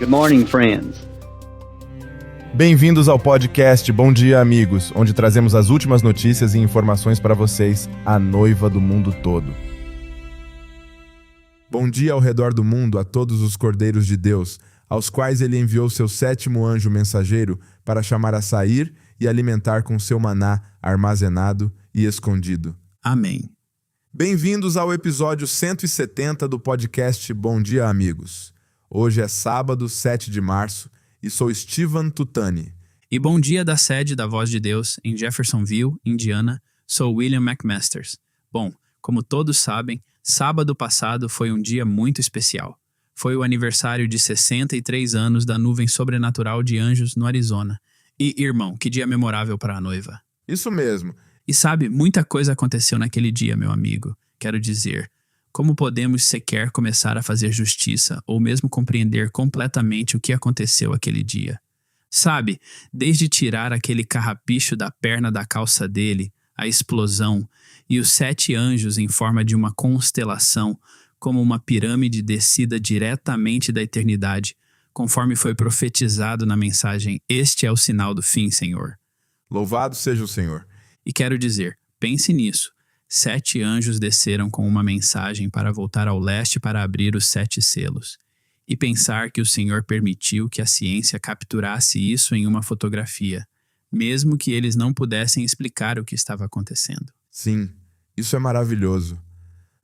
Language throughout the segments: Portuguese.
morning, friends. Bem-vindos ao podcast Bom Dia, Amigos, onde trazemos as últimas notícias e informações para vocês, a noiva do mundo todo. Bom dia ao redor do mundo a todos os cordeiros de Deus, aos quais ele enviou seu 7º anjo mensageiro para chamar a sair e alimentar com seu maná armazenado e escondido. Amém. Bem-vindos ao episódio 170 do podcast Bom Dia, Amigos. Hoje é sábado, 7 de março, e sou Steven Tutani. E bom dia da sede da Voz de Deus, em Jeffersonville, Indiana, sou William McMasters. Bom, como todos sabem, sábado passado foi um dia muito especial. Foi o aniversário de 63 anos da nuvem sobrenatural de anjos no Arizona. E, irmão, que dia memorável para a noiva. Isso mesmo. E sabe, muita coisa aconteceu naquele dia, meu amigo. Quero dizer, como podemos sequer começar a fazer justiça ou mesmo compreender completamente o que aconteceu aquele dia? Sabe, desde tirar aquele carrapicho da perna da calça dele, a explosão, e os 7 anjos em forma de uma constelação, como uma pirâmide descida diretamente da eternidade, conforme foi profetizado na mensagem, este é o sinal do fim, Senhor. Louvado seja o Senhor. E quero dizer, pense nisso. 7 anjos desceram com uma mensagem para voltar ao leste para abrir os 7 selos. E pensar que o Senhor permitiu que a ciência capturasse isso em uma fotografia, mesmo que eles não pudessem explicar o que estava acontecendo. Sim, isso é maravilhoso.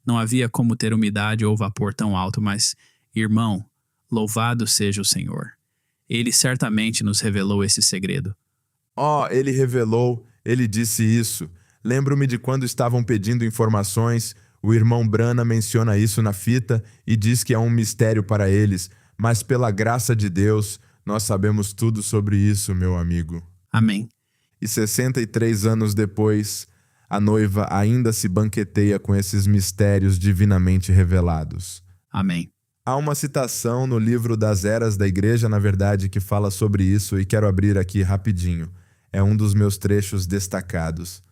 Não havia como ter umidade ou vapor tão alto, mas, irmão, louvado seja o Senhor. Ele certamente nos revelou esse segredo. Ele revelou, ele disse isso. Lembro-me de quando estavam pedindo informações, o irmão Brana menciona isso na fita e diz que é um mistério para eles, mas pela graça de Deus, nós sabemos tudo sobre isso, meu amigo. Amém. E 63 anos depois, a noiva ainda se banqueteia com esses mistérios divinamente revelados. Amém. Há uma citação no livro das Eras da Igreja, na verdade, que fala sobre isso e quero abrir aqui rapidinho. É um dos meus trechos destacados.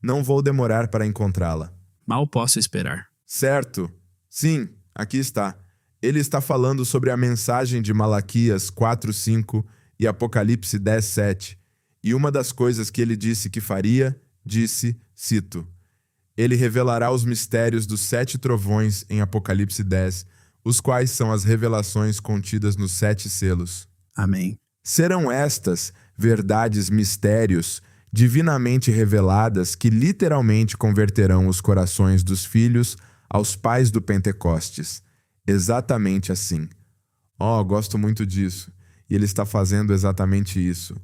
Não vou demorar para encontrá-la. Mal posso esperar. Certo. Sim, aqui está. Ele está falando sobre a mensagem de Malaquias 4:5 e Apocalipse 10:7. E uma das coisas que ele disse que faria, disse, cito, ele revelará os mistérios dos 7 trovões em Apocalipse 10, os quais são as revelações contidas nos 7 selos. Amém. Serão estas verdades, mistérios, divinamente reveladas que literalmente converterão os corações dos filhos aos pais do Pentecostes. Exatamente assim. Gosto muito disso. E ele está fazendo exatamente isso.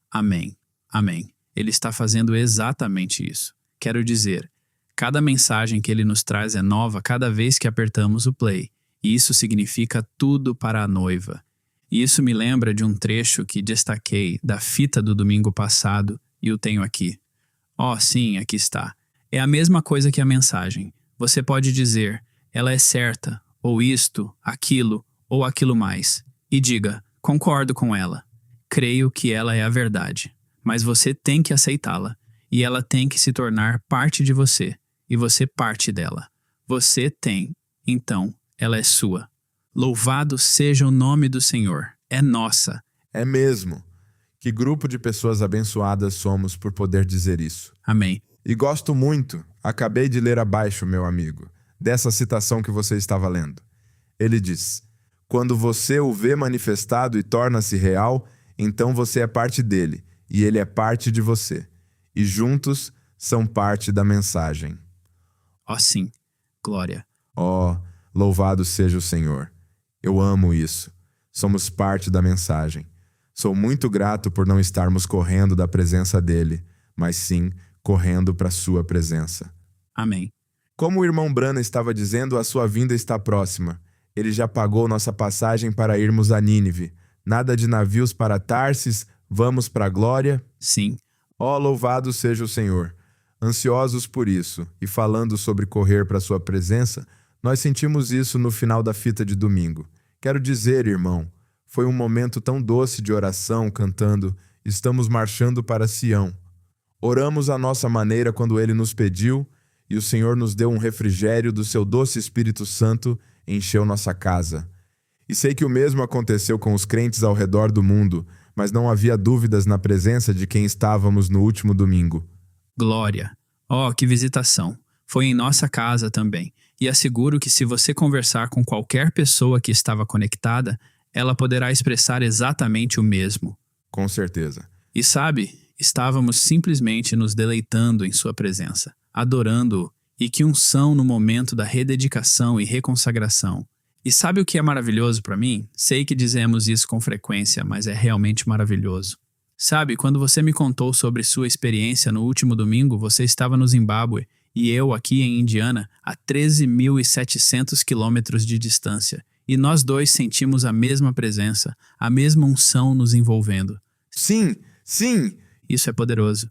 Amém. Amém. Ele está fazendo exatamente isso. Quero dizer, cada mensagem que ele nos traz é nova cada vez que apertamos o play. E isso significa tudo para a noiva. E isso me lembra de um trecho que destaquei da fita do domingo passado e o tenho aqui. Sim, aqui está. É a mesma coisa que a mensagem. Você pode dizer, ela é certa, ou isto, aquilo, ou aquilo mais. E diga, concordo com ela. Creio que ela é a verdade. Mas você tem que aceitá-la. E ela tem que se tornar parte de você. E você parte dela. Você tem. Então, ela é sua. Louvado seja o nome do Senhor. É nossa. É mesmo. Que grupo de pessoas abençoadas somos por poder dizer isso. Amém. E gosto muito, acabei de ler abaixo, meu amigo, dessa citação que você estava lendo. Ele diz, quando você o vê manifestado e torna-se real, então você é parte dele, e ele é parte de você. E juntos são parte da mensagem. Sim. Glória. Louvado seja o Senhor. Eu amo isso. Somos parte da mensagem. Sou muito grato por não estarmos correndo da presença dele, mas sim correndo para sua presença. Amém. Como o irmão Brana estava dizendo, a sua vinda está próxima. Ele já pagou nossa passagem para irmos a Nínive. Nada de navios para Tarsis, vamos para a glória? Sim. Louvado seja o Senhor. Ansiosos por isso, e falando sobre correr para sua presença, nós sentimos isso no final da fita de domingo. Quero dizer, irmão, foi um momento tão doce de oração, cantando Estamos marchando para Sião. Oramos à nossa maneira quando ele nos pediu, e o Senhor nos deu um refrigério do seu doce Espírito Santo, encheu nossa casa. E sei que o mesmo aconteceu com os crentes ao redor do mundo, mas não havia dúvidas na presença de quem estávamos no último domingo. Glória! Oh, que visitação! Foi em nossa casa também, e asseguro que se você conversar com qualquer pessoa que estava conectada, ela poderá expressar exatamente o mesmo. Com certeza. E sabe, estávamos simplesmente nos deleitando em sua presença, adorando-o, e que unção no momento da rededicação e reconsagração. E sabe o que é maravilhoso para mim? Sei que dizemos isso com frequência, mas é realmente maravilhoso. Sabe, quando você me contou sobre sua experiência no último domingo, você estava no Zimbábue e eu aqui em Indiana, a 13.700 quilômetros de distância. E nós dois sentimos a mesma presença, a mesma unção nos envolvendo. Sim, sim! Isso é poderoso.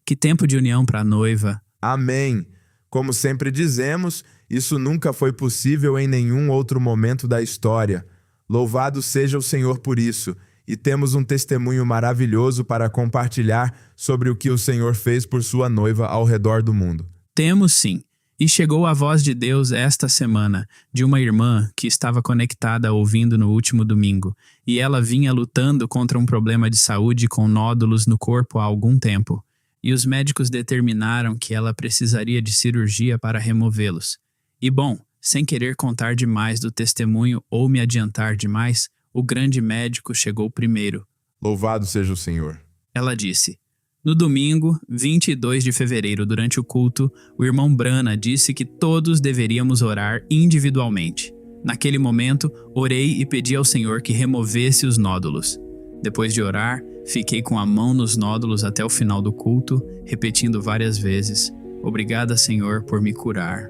Que tempo de união para a noiva. Amém! Como sempre dizemos, isso nunca foi possível em nenhum outro momento da história. Louvado seja o Senhor por isso, e temos um testemunho maravilhoso para compartilhar sobre o que o Senhor fez por sua noiva ao redor do mundo. Temos sim. E chegou a voz de Deus esta semana, de uma irmã que estava conectada ouvindo no último domingo, e ela vinha lutando contra um problema de saúde com nódulos no corpo há algum tempo. E os médicos determinaram que ela precisaria de cirurgia para removê-los. E bom, sem querer contar demais do testemunho ou me adiantar demais, o grande médico chegou primeiro. Louvado seja o Senhor. Ela disse: no domingo, 22 de fevereiro, durante o culto, o irmão Brana disse que todos deveríamos orar individualmente. Naquele momento, orei e pedi ao Senhor que removesse os nódulos. Depois de orar, fiquei com a mão nos nódulos até o final do culto, repetindo várias vezes: obrigada, Senhor, por me curar.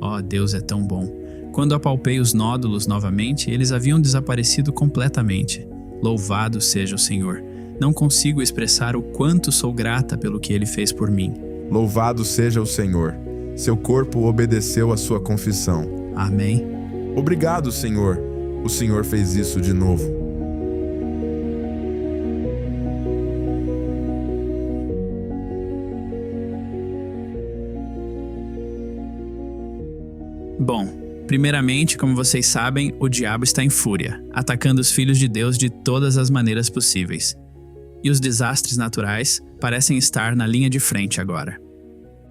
Oh, Deus é tão bom. Quando apalpei os nódulos novamente, eles haviam desaparecido completamente. Louvado seja o Senhor. Não consigo expressar o quanto sou grata pelo que Ele fez por mim. Louvado seja o Senhor. Seu corpo obedeceu à sua confissão. Amém. Obrigado, Senhor. O Senhor fez isso de novo. Bom, primeiramente, como vocês sabem, o diabo está em fúria, atacando os filhos de Deus de todas as maneiras possíveis. E os desastres naturais parecem estar na linha de frente agora.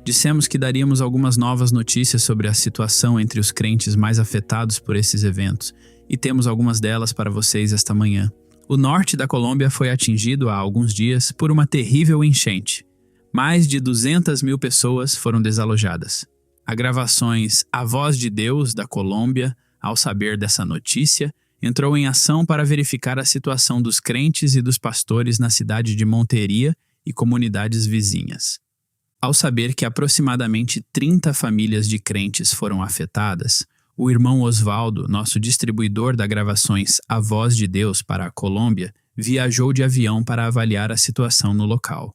Dissemos que daríamos algumas novas notícias sobre a situação entre os crentes mais afetados por esses eventos, e temos algumas delas para vocês esta manhã. O norte da Colômbia foi atingido há alguns dias por uma terrível enchente. Mais de 200.000 pessoas foram desalojadas. A gravações A Voz de Deus da Colômbia, ao saber dessa notícia, entrou em ação para verificar a situação dos crentes e dos pastores na cidade de Monteria e comunidades vizinhas. Ao saber que aproximadamente 30 famílias de crentes foram afetadas, o irmão Osvaldo, nosso distribuidor da gravações A Voz de Deus para a Colômbia, viajou de avião para avaliar a situação no local.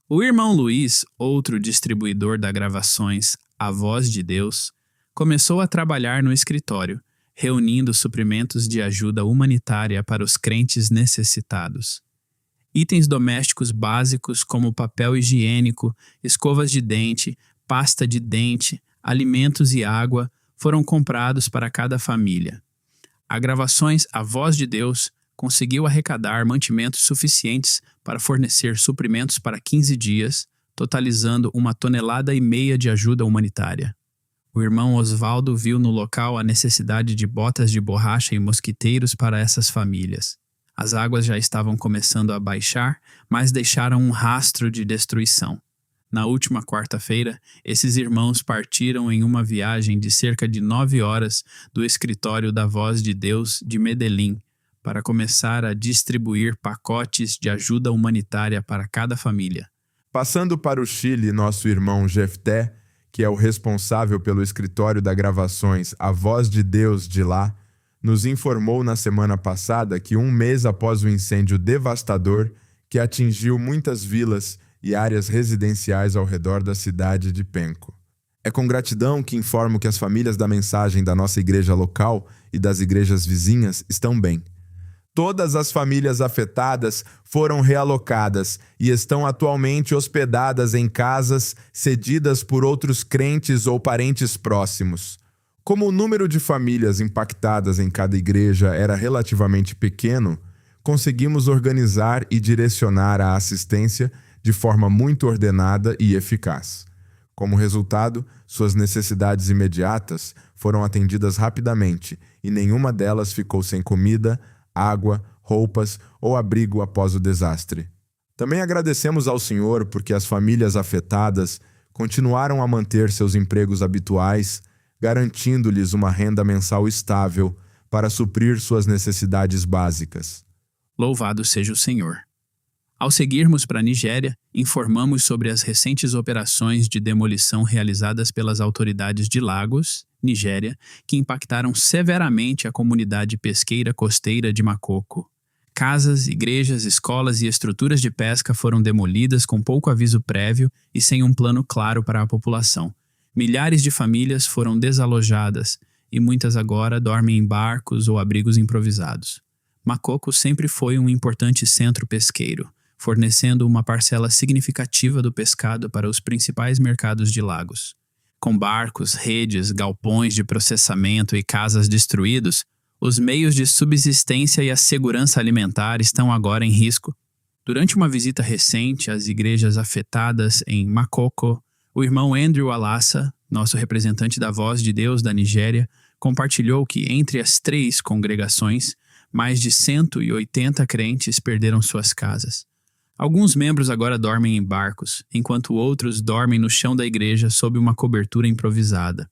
O irmão Luiz, outro distribuidor da gravações A Voz de Deus, começou a trabalhar no escritório, reunindo suprimentos de ajuda humanitária para os crentes necessitados. Itens domésticos básicos como papel higiênico, escovas de dente, pasta de dente, alimentos e água foram comprados para cada família. A gravações A Voz de Deus conseguiu arrecadar mantimentos suficientes para fornecer suprimentos para 15 dias, totalizando 1,5 toneladas de ajuda humanitária. O irmão Osvaldo viu no local a necessidade de botas de borracha e mosquiteiros para essas famílias. As águas já estavam começando a baixar, mas deixaram um rastro de destruição. Na última quarta-feira, esses irmãos partiram em uma viagem de cerca de 9 horas do escritório da Voz de Deus de Medellín para começar a distribuir pacotes de ajuda humanitária para cada família. Passando para o Chile, nosso irmão Jefté, que é o responsável pelo escritório da gravações A Voz de Deus de lá, nos informou na semana passada que 1 mês após o incêndio devastador que atingiu muitas vilas e áreas residenciais ao redor da cidade de Penco. É com gratidão que informo que as famílias da mensagem da nossa igreja local e das igrejas vizinhas estão bem. Todas as famílias afetadas foram realocadas e estão atualmente hospedadas em casas cedidas por outros crentes ou parentes próximos. Como o número de famílias impactadas em cada igreja era relativamente pequeno, conseguimos organizar e direcionar a assistência de forma muito ordenada e eficaz. Como resultado, suas necessidades imediatas foram atendidas rapidamente e nenhuma delas ficou sem comida, água, roupas ou abrigo após o desastre. Também agradecemos ao Senhor porque as famílias afetadas continuaram a manter seus empregos habituais, garantindo-lhes uma renda mensal estável para suprir suas necessidades básicas. Louvado seja o Senhor. Ao seguirmos para a Nigéria, informamos sobre as recentes operações de demolição realizadas pelas autoridades de Lagos, Nigéria, que impactaram severamente a comunidade pesqueira costeira de Makoko. Casas, igrejas, escolas e estruturas de pesca foram demolidas com pouco aviso prévio e sem um plano claro para a população. Milhares de famílias foram desalojadas e muitas agora dormem em barcos ou abrigos improvisados. Makoko sempre foi um importante centro pesqueiro, fornecendo uma parcela significativa do pescado para os principais mercados de Lagos. Com barcos, redes, galpões de processamento e casas destruídos, os meios de subsistência e a segurança alimentar estão agora em risco. Durante uma visita recente às igrejas afetadas em Makoko, o irmão Andrew Alassa, nosso representante da Voz de Deus da Nigéria, compartilhou que entre as 3 congregações, mais de 180 crentes perderam suas casas. Alguns membros agora dormem em barcos, enquanto outros dormem no chão da igreja sob uma cobertura improvisada.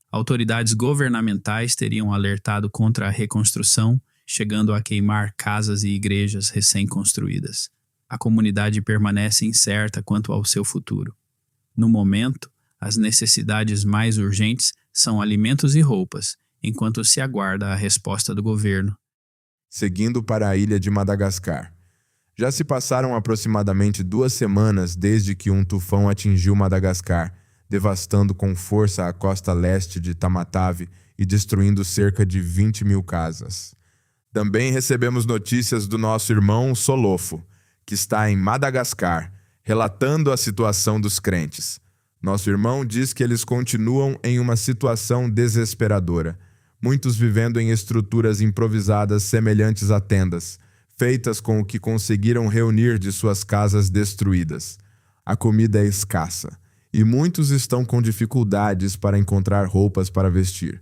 Autoridades governamentais teriam alertado contra a reconstrução, chegando a queimar casas e igrejas recém-construídas. A comunidade permanece incerta quanto ao seu futuro. No momento, as necessidades mais urgentes são alimentos e roupas, enquanto se aguarda a resposta do governo. Seguindo para a ilha de Madagascar. Já se passaram aproximadamente 2 semanas desde que um tufão atingiu Madagascar, devastando com força a costa leste de Tamatave e destruindo cerca de 20 mil casas. Também recebemos notícias do nosso irmão Solofo, que está em Madagascar, relatando a situação dos crentes. Nosso irmão diz que eles continuam em uma situação desesperadora, muitos vivendo em estruturas improvisadas semelhantes a tendas, feitas com o que conseguiram reunir de suas casas destruídas. A comida é escassa, e muitos estão com dificuldades para encontrar roupas para vestir.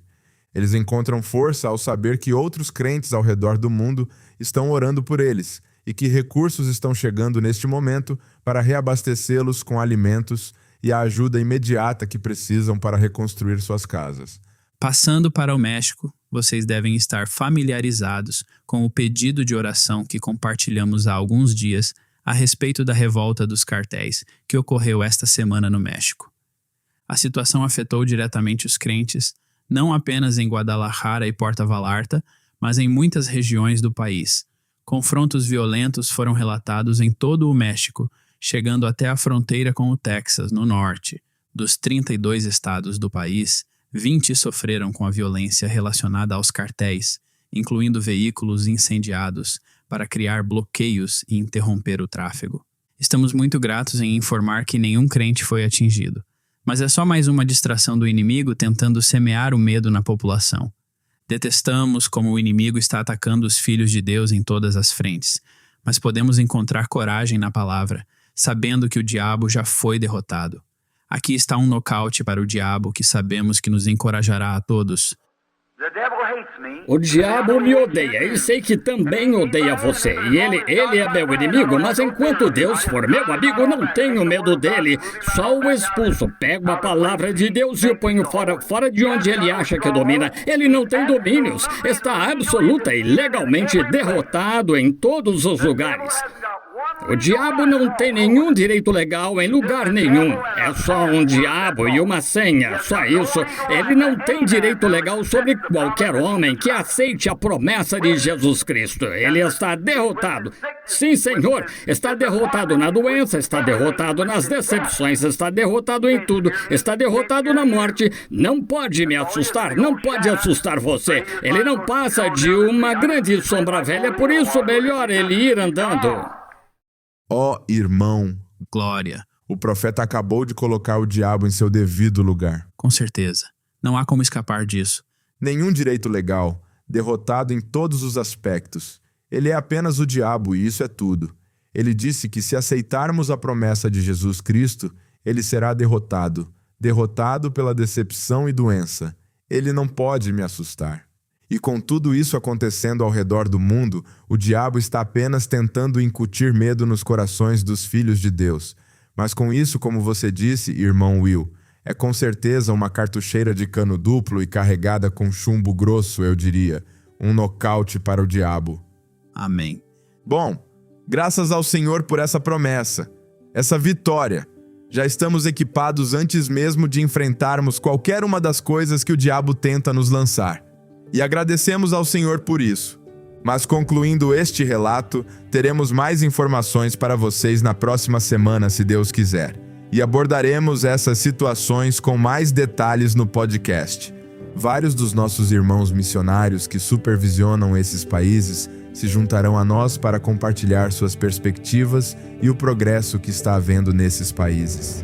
Eles encontram força ao saber que outros crentes ao redor do mundo estão orando por eles e que recursos estão chegando neste momento para reabastecê-los com alimentos e a ajuda imediata que precisam para reconstruir suas casas. Passando para o México, vocês devem estar familiarizados com o pedido de oração que compartilhamos há alguns dias a respeito da revolta dos cartéis que ocorreu esta semana no México. A situação afetou diretamente os crentes, não apenas em Guadalajara e Puerto Vallarta, mas em muitas regiões do país. Confrontos violentos foram relatados em todo o México, chegando até a fronteira com o Texas, no norte. Dos 32 estados do país, 20 sofreram com a violência relacionada aos cartéis, incluindo veículos incendiados, para criar bloqueios e interromper o tráfego. Estamos muito gratos em informar que nenhum crente foi atingido, mas é só mais uma distração do inimigo tentando semear o medo na população. Detestamos como o inimigo está atacando os filhos de Deus em todas as frentes, mas podemos encontrar coragem na palavra, sabendo que o diabo já foi derrotado. Aqui está um nocaute para o diabo que sabemos que nos encorajará a todos. O diabo me odeia e sei que também odeia você. E ele é meu inimigo, mas enquanto Deus for meu amigo, não tenho medo dele. Só o expulso. Pego a palavra de Deus e o ponho fora de onde ele acha que domina. Ele não tem domínios. Está absoluta e legalmente derrotado em todos os lugares. O diabo não tem nenhum direito legal em lugar nenhum. É só um diabo e uma senha, só isso. Ele não tem direito legal sobre qualquer homem que aceite a promessa de Jesus Cristo. Ele está derrotado. Sim, Senhor, está derrotado na doença, está derrotado nas decepções, está derrotado em tudo, está derrotado na morte. Não pode me assustar, não pode assustar você. Ele não passa de uma grande sombra velha, por isso melhor ele ir andando. Ó irmão, Glória. o profeta acabou de colocar o diabo em seu devido lugar. Com certeza. Não há como escapar disso. Nenhum direito legal, derrotado em todos os aspectos. Ele é apenas o diabo e isso é tudo. Ele disse que se aceitarmos a promessa de Jesus Cristo, ele será derrotado. Derrotado pela decepção e doença. Ele não pode me assustar. E com tudo isso acontecendo ao redor do mundo, o diabo está apenas tentando incutir medo nos corações dos filhos de Deus. Mas com isso, como você disse, irmão Will, é com certeza uma cartucheira de cano duplo e carregada com chumbo grosso, eu diria. Um nocaute para o diabo. Amém. Bom, graças ao Senhor por essa promessa, essa vitória. Já estamos equipados antes mesmo de enfrentarmos qualquer uma das coisas que o diabo tenta nos lançar. E agradecemos ao Senhor por isso. Mas concluindo este relato, teremos mais informações para vocês na próxima semana, se Deus quiser. E abordaremos essas situações com mais detalhes no podcast. Vários dos nossos irmãos missionários que supervisionam esses países se juntarão a nós para compartilhar suas perspectivas e o progresso que está havendo nesses países.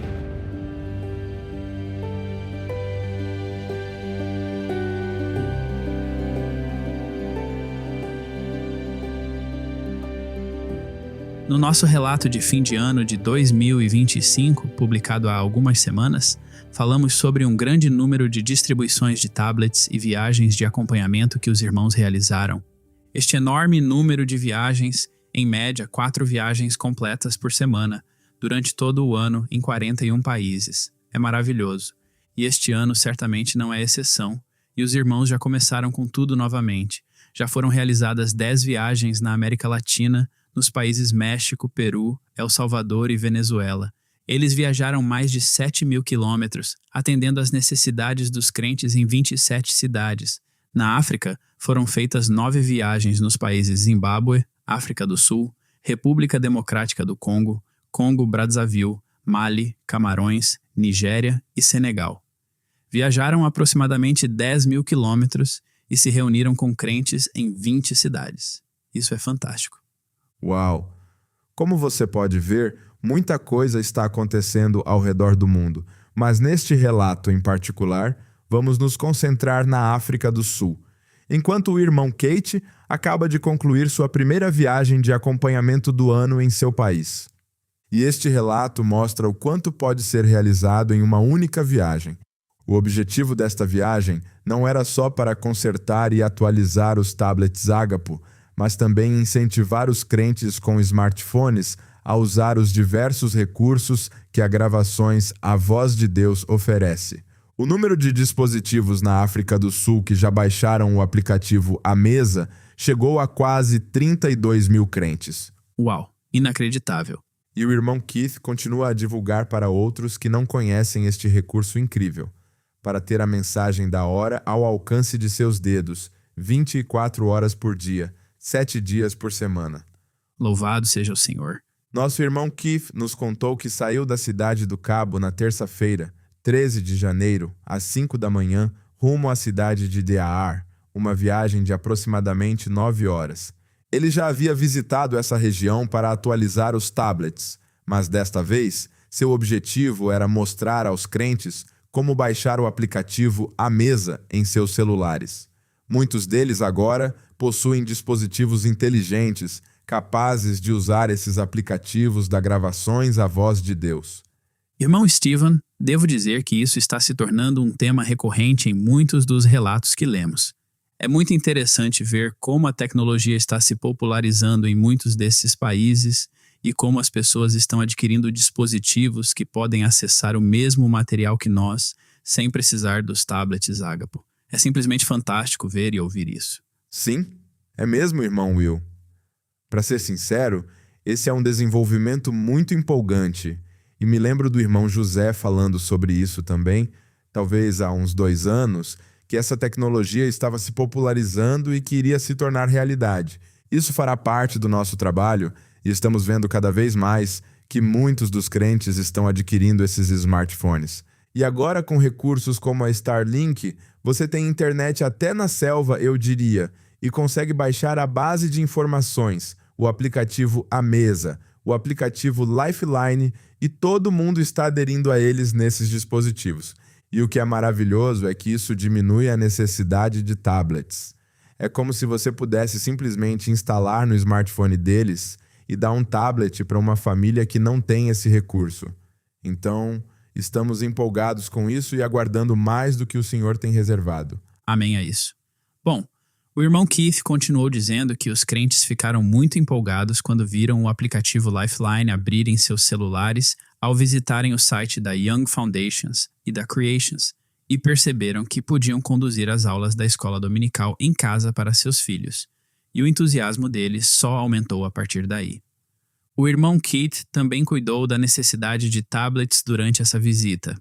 No nosso relato de fim de ano de 2025, publicado há algumas semanas, falamos sobre um grande número de distribuições de tablets e viagens de acompanhamento que os irmãos realizaram. Este enorme número de viagens, em média 4 viagens completas por semana, durante todo o ano em 41 países. É maravilhoso. E este ano certamente não é exceção, e os irmãos já começaram com tudo novamente. Já foram realizadas 10 viagens na América Latina, nos países México, Peru, El Salvador e Venezuela. Eles viajaram mais de 7.000 quilômetros, atendendo às necessidades dos crentes em 27 cidades. Na África, foram feitas 9 viagens nos países Zimbábue, África do Sul, República Democrática do Congo, Congo-Brazzaville, Mali, Camarões, Nigéria e Senegal. Viajaram aproximadamente 10.000 quilômetros e se reuniram com crentes em 20 cidades. Isso é fantástico. Uau! Como você pode ver, muita coisa está acontecendo ao redor do mundo, mas neste relato em particular, vamos nos concentrar na África do Sul, enquanto o irmão Kate acaba de concluir sua primeira viagem de acompanhamento do ano em seu país. E este relato mostra o quanto pode ser realizado em uma única viagem. O objetivo desta viagem não era só para consertar e atualizar os tablets Ágapo, mas também incentivar os crentes com smartphones a usar os diversos recursos que a gravações A Voz de Deus oferece. O número de dispositivos na África do Sul que já baixaram o aplicativo A Mesa chegou a quase 32.000 crentes. Uau, inacreditável. E o irmão Keith continua a divulgar para outros que não conhecem este recurso incrível, para ter a mensagem da hora ao alcance de seus dedos, 24 horas por dia, 7 dias por semana. Louvado seja o Senhor. Nosso irmão Keith nos contou que saiu da cidade do Cabo na terça-feira, 13 de janeiro, às 5 da manhã, rumo à cidade de Deaar, uma viagem de aproximadamente 9 horas. Ele já havia visitado essa região para atualizar os tablets, mas desta vez, seu objetivo era mostrar aos crentes como baixar o aplicativo A Mesa em seus celulares. Muitos deles agora possuem dispositivos inteligentes, capazes de usar esses aplicativos da gravações à voz de Deus. Irmão Steven, devo dizer que isso está se tornando um tema recorrente em muitos dos relatos que lemos. É muito interessante ver como a tecnologia está se popularizando em muitos desses países e como as pessoas estão adquirindo dispositivos que podem acessar o mesmo material que nós, sem precisar dos tablets Ágapo. É simplesmente fantástico ver e ouvir isso. Sim, é mesmo, irmão Will. Para ser sincero, esse é um desenvolvimento muito empolgante. E me lembro do irmão José falando sobre isso também, talvez há uns 2 anos, que essa tecnologia estava se popularizando e que iria se tornar realidade. Isso fará parte do nosso trabalho e estamos vendo cada vez mais que muitos dos crentes estão adquirindo esses smartphones. E agora, com recursos como a Starlink, você tem internet até na selva, eu diria, e consegue baixar a base de informações, o aplicativo A Mesa, o aplicativo Lifeline, e todo mundo está aderindo a eles nesses dispositivos. E o que é maravilhoso é que isso diminui a necessidade de tablets. É como se você pudesse simplesmente instalar no smartphone deles e dar um tablet para uma família que não tem esse recurso. Então, estamos empolgados com isso e aguardando mais do que o Senhor tem reservado. Amém a isso. Bom, o irmão Keith continuou dizendo que os crentes ficaram muito empolgados quando viram o aplicativo Lifeline abrir em seus celulares ao visitarem o site da Young Foundations e da Creations e perceberam que podiam conduzir as aulas da escola dominical em casa para seus filhos. E o entusiasmo deles só aumentou a partir daí. O irmão Keith também cuidou da necessidade de tablets durante essa visita.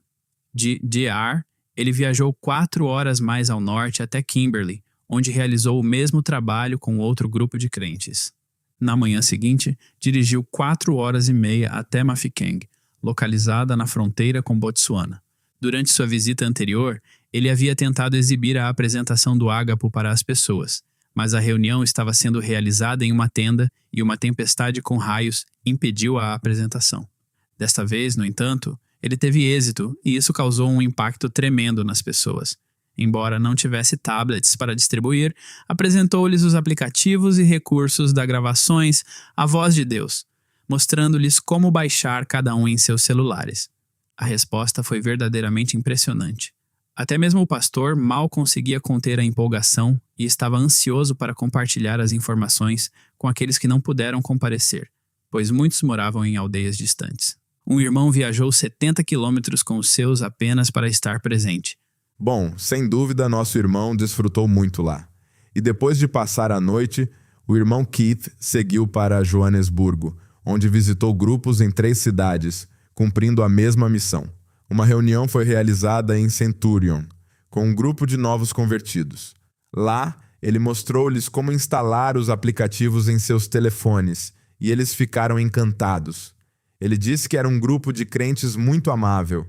De DR, ele viajou 4 horas mais ao norte até Kimberly, onde realizou o mesmo trabalho com outro grupo de crentes. Na manhã seguinte, dirigiu 4 horas e meia até Mafikeng, localizada na fronteira com Botsuana. Durante sua visita anterior, ele havia tentado exibir a apresentação do ágapo para as pessoas, mas a reunião estava sendo realizada em uma tenda e uma tempestade com raios impediu a apresentação. Desta vez, no entanto, ele teve êxito e isso causou um impacto tremendo nas pessoas. Embora não tivesse tablets para distribuir, apresentou-lhes os aplicativos e recursos da gravações A Voz de Deus, mostrando-lhes como baixar cada um em seus celulares. A resposta foi verdadeiramente impressionante. Até mesmo o pastor mal conseguia conter a empolgação e estava ansioso para compartilhar as informações com aqueles que não puderam comparecer, pois muitos moravam em aldeias distantes. Um irmão viajou 70 quilômetros com os seus apenas para estar presente. Bom, sem dúvida nosso irmão desfrutou muito lá. E depois de passar a noite, o irmão Keith seguiu para Joanesburgo, onde visitou grupos em 3 cidades, cumprindo a mesma missão. Uma reunião foi realizada em Centurion, com um grupo de novos convertidos. Lá, ele mostrou-lhes como instalar os aplicativos em seus telefones, e eles ficaram encantados. Ele disse que era um grupo de crentes muito amável.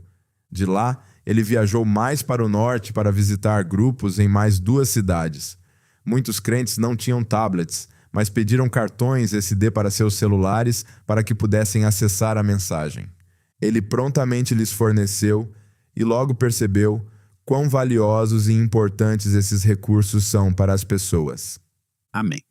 De lá, ele viajou mais para o norte para visitar grupos em mais 2 cidades. Muitos crentes não tinham tablets, mas pediram cartões SD para seus celulares para que pudessem acessar a mensagem. Ele prontamente lhes forneceu e logo percebeu quão valiosos e importantes esses recursos são para as pessoas. Amém.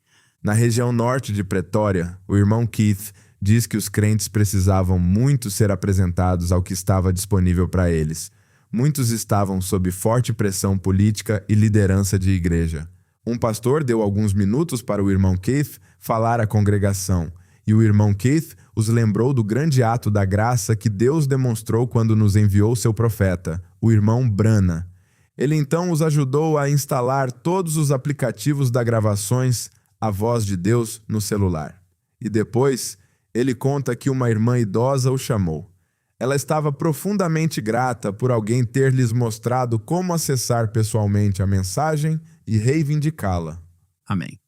Na região norte de Pretória, o irmão Keith diz que os crentes precisavam muito ser apresentados ao que estava disponível para eles. Muitos estavam sob forte pressão política e liderança de igreja. Um pastor deu alguns minutos para o irmão Keith falar à congregação, e o irmão Keith os lembrou do grande ato da graça que Deus demonstrou quando nos enviou seu profeta, o irmão Branham. Ele então os ajudou a instalar todos os aplicativos da gravações A Voz de Deus no celular. E depois, ele conta que uma irmã idosa o chamou. Ela estava profundamente grata por alguém ter lhes mostrado como acessar pessoalmente a mensagem e reivindicá-la. Amém.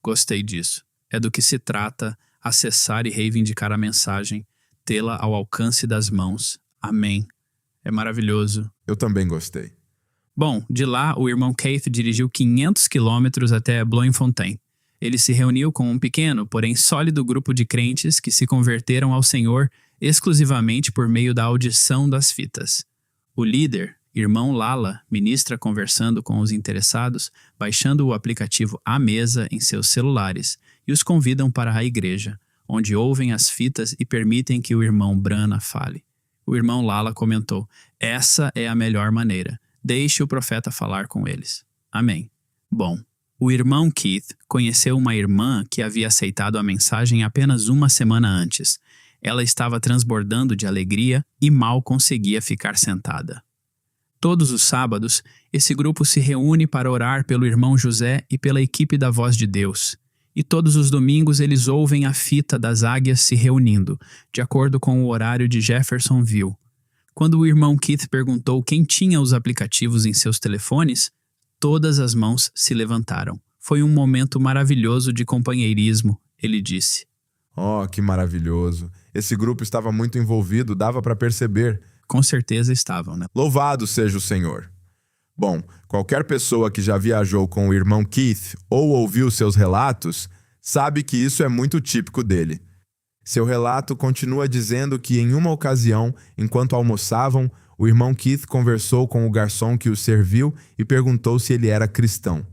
Gostei disso. É do que se trata acessar e reivindicar a mensagem, tê-la ao alcance das mãos. Amém. É maravilhoso. Eu também gostei. Bom, de lá, o irmão Keith dirigiu 500 quilômetros até Bloemfontein. Ele se reuniu com um pequeno, porém sólido grupo de crentes que se converteram ao Senhor exclusivamente por meio da audição das fitas. O líder, irmão Lala, ministra conversando com os interessados, baixando o aplicativo à mesa em seus celulares e os convidam para a igreja, onde ouvem as fitas e permitem que o irmão Branham fale. O irmão Lala comentou: "Essa é a melhor maneira. Deixe o profeta falar com eles." Amém. Bom, o irmão Keith conheceu uma irmã que havia aceitado a mensagem apenas uma semana antes. Ela estava transbordando de alegria e mal conseguia ficar sentada. Todos os sábados, esse grupo se reúne para orar pelo irmão José e pela equipe da Voz de Deus. E todos os domingos eles ouvem a fita das águias se reunindo, de acordo com o horário de Jeffersonville. Quando o irmão Keith perguntou quem tinha os aplicativos em seus telefones, todas as mãos se levantaram. Foi um momento maravilhoso de companheirismo, ele disse. Oh, que maravilhoso. Esse grupo estava muito envolvido, dava para perceber. Com certeza estavam, né? Louvado seja o Senhor. Bom, qualquer pessoa que já viajou com o irmão Keith ou ouviu seus relatos, sabe que isso é muito típico dele. Seu relato continua dizendo que, em uma ocasião, enquanto almoçavam, o irmão Keith conversou com o garçom que o serviu e perguntou se ele era cristão.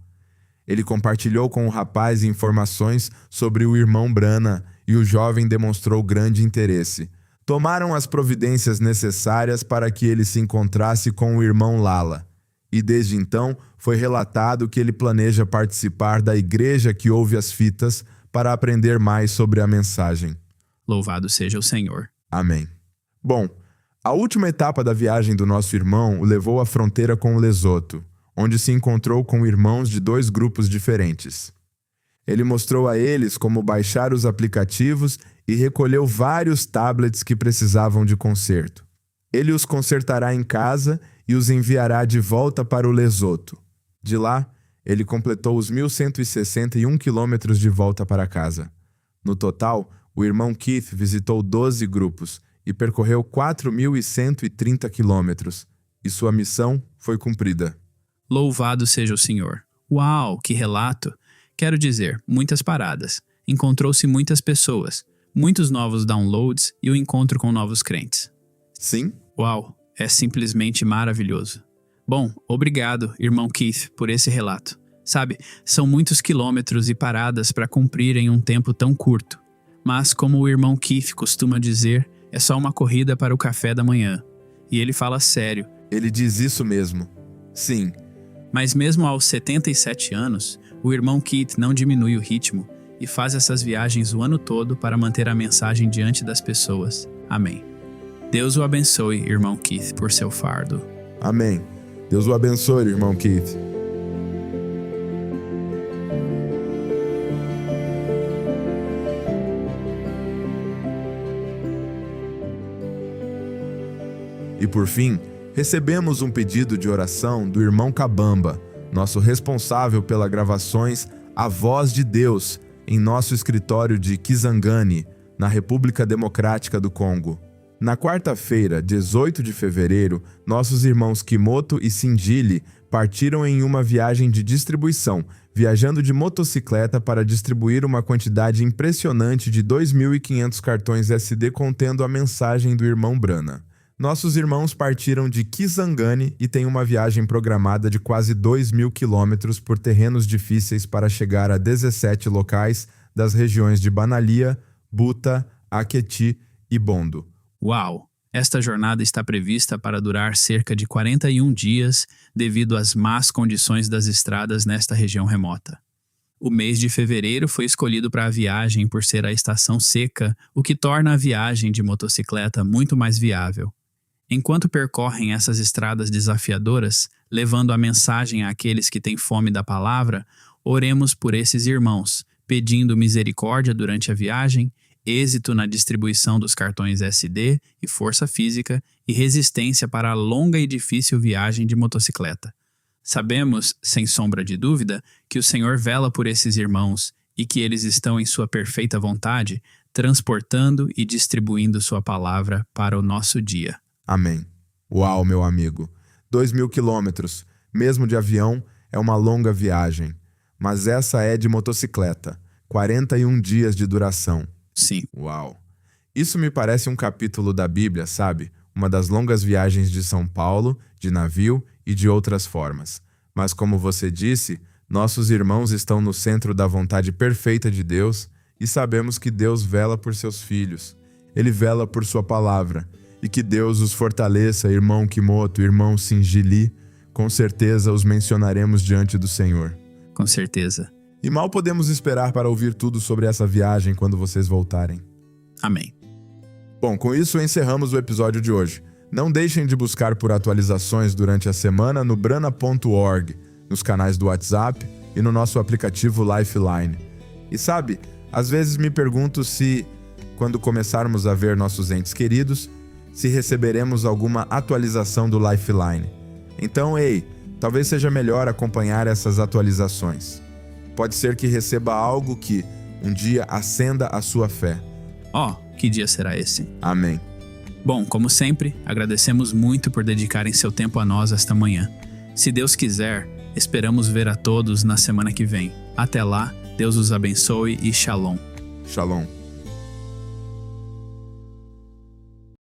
Ele compartilhou com o rapaz informações sobre o irmão Branham e o jovem demonstrou grande interesse. Tomaram as providências necessárias para que ele se encontrasse com o irmão Lala. E desde então foi relatado que ele planeja participar da igreja que ouve as fitas para aprender mais sobre a mensagem. Louvado seja o Senhor. Amém. Bom, a última etapa da viagem do nosso irmão o levou à fronteira com o Lesoto, onde se encontrou com irmãos de 2 grupos diferentes. Ele mostrou a eles como baixar os aplicativos e recolheu vários tablets que precisavam de conserto. Ele os consertará em casa e os enviará de volta para o Lesoto. De lá, ele completou os 1.161 quilômetros de volta para casa. No total, o irmão Keith visitou 12 grupos e percorreu 4.130 quilômetros, e sua missão foi cumprida. Louvado seja o Senhor. Uau, que relato! Quero dizer, muitas paradas. Encontrou-se muitas pessoas, muitos novos downloads e o encontro com novos crentes. Sim? Uau, é simplesmente maravilhoso. Bom, obrigado, irmão Keith, por esse relato. Sabe, são muitos quilômetros e paradas para cumprir em um tempo tão curto. Mas, como o irmão Keith costuma dizer, é só uma corrida para o café da manhã. E ele fala sério. Ele diz isso mesmo. Sim. Mas mesmo aos 77 anos, o irmão Keith não diminui o ritmo e faz essas viagens o ano todo para manter a mensagem diante das pessoas. Amém. Deus o abençoe, irmão Keith, por seu fardo. Amém. Deus o abençoe, irmão Keith. E por fim, recebemos um pedido de oração do irmão Kabamba, nosso responsável pelas gravações A Voz de Deus, em nosso escritório de Kisangani, na República Democrática do Congo. Na quarta-feira, 18 de fevereiro, nossos irmãos Kimoto e Sindili partiram em uma viagem de distribuição, viajando de motocicleta para distribuir uma quantidade impressionante de 2.500 cartões SD contendo a mensagem do irmão Branham. Nossos irmãos partiram de Kisangani e têm uma viagem programada de quase 2.000 quilômetros por terrenos difíceis para chegar a 17 locais das regiões de Banalia, Buta, Aketi e Bondo. Uau! Esta jornada está prevista para durar cerca de 41 dias devido às más condições das estradas nesta região remota. O mês de fevereiro foi escolhido para a viagem por ser a estação seca, o que torna a viagem de motocicleta muito mais viável. Enquanto percorrem essas estradas desafiadoras, levando a mensagem àqueles que têm fome da palavra, oremos por esses irmãos, pedindo misericórdia durante a viagem, êxito na distribuição dos cartões SD e força física e resistência para a longa e difícil viagem de motocicleta. Sabemos, sem sombra de dúvida, que o Senhor vela por esses irmãos e que eles estão em sua perfeita vontade, transportando e distribuindo sua palavra para o nosso dia. Amém. Uau, meu amigo. 2.000 quilômetros, mesmo de avião, é uma longa viagem. Mas essa é de motocicleta. 41 dias de duração. Sim. Uau. Isso me parece um capítulo da Bíblia, sabe? Uma das longas viagens de São Paulo, de navio e de outras formas. Mas como você disse, nossos irmãos estão no centro da vontade perfeita de Deus e sabemos que Deus vela por seus filhos. Ele vela por sua palavra. E que Deus os fortaleça, irmão Kimoto, irmão Sindili. Com certeza os mencionaremos diante do Senhor. Com certeza. E mal podemos esperar para ouvir tudo sobre essa viagem quando vocês voltarem. Amém. Bom, com isso encerramos o episódio de hoje. Não deixem de buscar por atualizações durante a semana no brana.org, nos canais do WhatsApp e no nosso aplicativo Lifeline. E sabe, às vezes me pergunto se, quando começarmos a ver nossos entes queridos, se receberemos alguma atualização do Lifeline. Então, talvez seja melhor acompanhar essas atualizações. Pode ser que receba algo que, um dia, acenda a sua fé. Que dia será esse? Amém. Bom, como sempre, agradecemos muito por dedicarem seu tempo a nós esta manhã. Se Deus quiser, esperamos ver a todos na semana que vem. Até lá, Deus os abençoe e Shalom. Shalom.